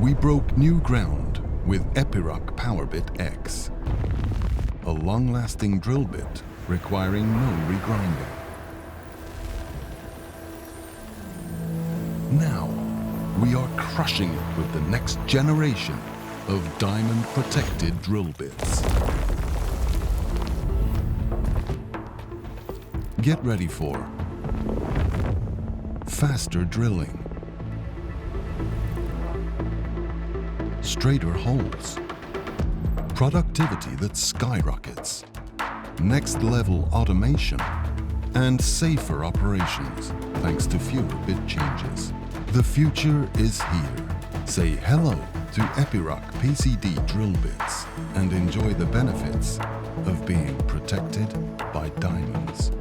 We broke new ground with Epiroc Powerbit X, a long-lasting drill bit requiring no regrinding. Now, we are crushing it with the next generation of diamond-protected drill bits. Get ready for faster drilling, straighter holes, productivity that skyrockets, next-level automation, and safer operations thanks to fewer bit changes. The future is here. Say hello to Epiroc PCD drill bits and enjoy the benefits of being protected by diamonds.